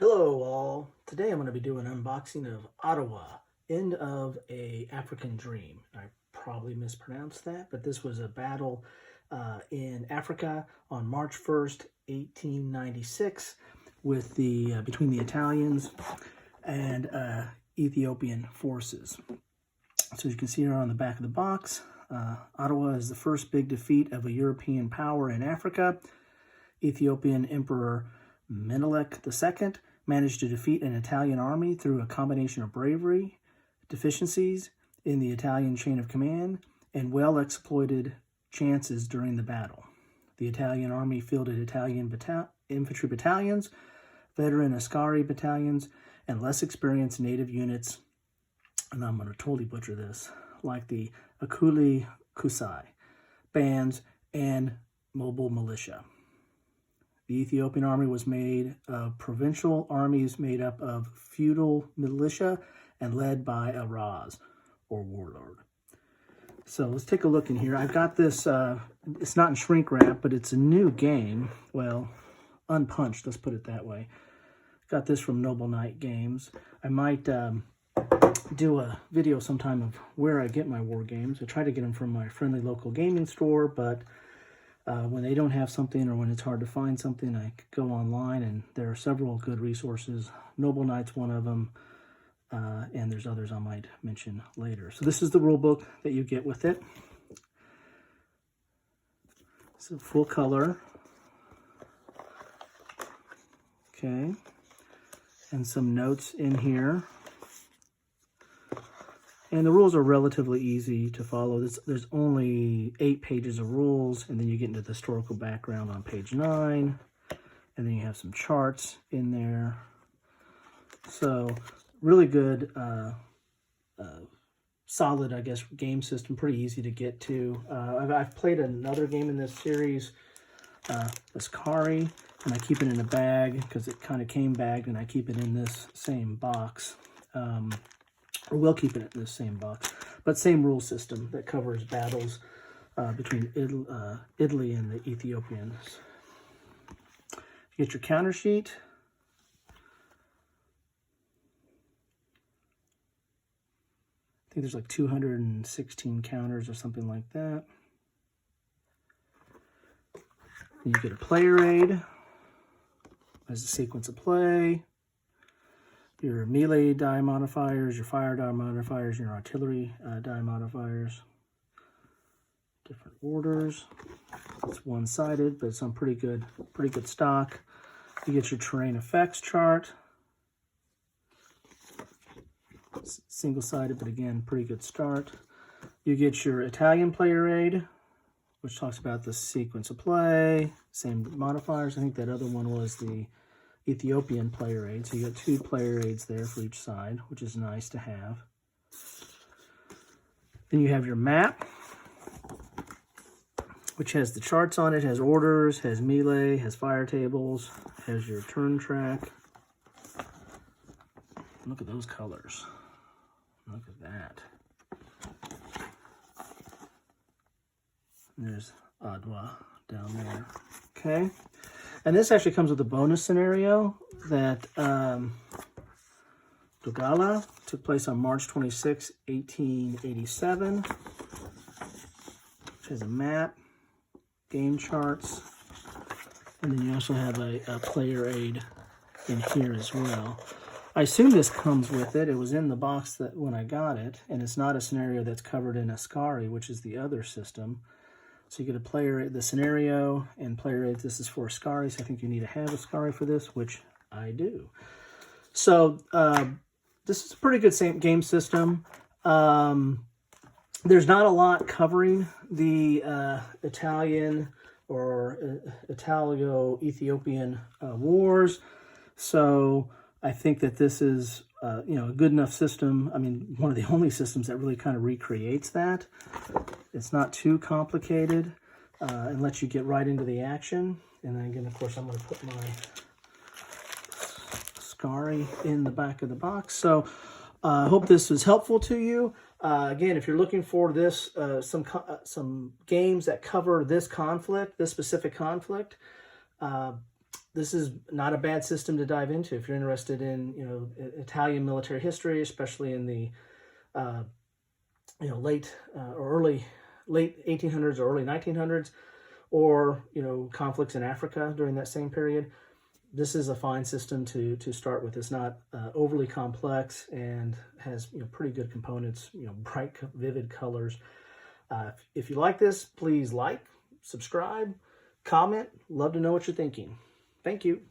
Hello all. Today I'm going to be doing an unboxing of Adowa, End of a African Dream. I probably mispronounced that, but this was a battle in Africa on March 1st, 1896 with between the Italians and Ethiopian forces. So as you can see here on the back of the box, Adowa is the first big defeat of a European power in Africa. Ethiopian Emperor Menelik II managed to defeat an Italian army through a combination of bravery, deficiencies in the Italian chain of command, and well-exploited chances during the battle. The Italian army fielded Italian infantry battalions, veteran Askari battalions, and less experienced native units, and I'm going to totally butcher this, like the Akuli Kusai bands and mobile militia. The Ethiopian army was made of provincial armies made up of feudal militia and led by a Raz, or warlord. So let's take a look in here. I've got this, it's not in shrink wrap, but it's a new game. Well, unpunched, let's put it that way. Got this from Noble Knight Games. I might do a video sometime of where I get my war games. I try to get them from my friendly local gaming store, but when they don't have something or when it's hard to find something, I go online, and there are several good resources. Noble Knight's one of them, and there's others I might mention later. So this is the rule book that you get with it. It's a full color. Okay. And some notes in here. And the rules are relatively easy to follow. There's only 8 pages of rules, and then you get into the historical background on page 9, and then you have some charts in there. So really good, solid, I guess, game system, pretty easy to get to. I've played another game in this series, Askari, and I keep it in a bag because it kind of came bagged, and I keep it in this same box. Or we'll keep it in the same box, but same rule system that covers battles between Italy and the Ethiopians. You get your counter sheet. I think there's like 216 counters or something like that. Then you get a player aid as a sequence of play. Your melee die modifiers, your fire die modifiers, your artillery die modifiers. Different orders. It's one-sided, but it's on pretty good stock. You get your terrain effects chart. It's single-sided, but again, pretty good start. You get your Italian player aid, which talks about the sequence of play, same modifiers. I think that other one was the Ethiopian player aid. So you got 2 player aids there for each side, which is nice to have. Then you have your map, which has the charts on it, has orders, has melee, has fire tables, has your turn track. Look at those colors. Look at that. There's Adowa down there. Okay. And this actually comes with a bonus scenario that Dogala took place on March 26, 1887, which has a map, game charts, and then you also have a player aid in here as well. I assume this comes with it. It was in the box that when I got it, and it's not a scenario that's covered in Askari, which is the other system. So you get a player, the scenario, and player aid. This is for Askari, so I think you need to have Askari for this, which I do. So this is a pretty good game system. There's not a lot covering the Italian or Italo-Ethiopian wars, so I think that this is a good enough system. I mean, one of the only systems that really kind of recreates that. It's not too complicated and lets you get right into the action. And then again, of course, I'm going to put my Askari in the back of the box. So I hope this was helpful to you. Again, if you're looking for this, some games that cover this conflict, this specific conflict, this is not a bad system to dive into if you're interested in, Italian military history, especially in the late or late 1800s or early 1900s, or conflicts in Africa during that same period. This is a fine system to start with. It's not overly complex and has pretty good components, bright, vivid colors. If you like this, please like, subscribe, comment. Love to know what you're thinking. Thank you.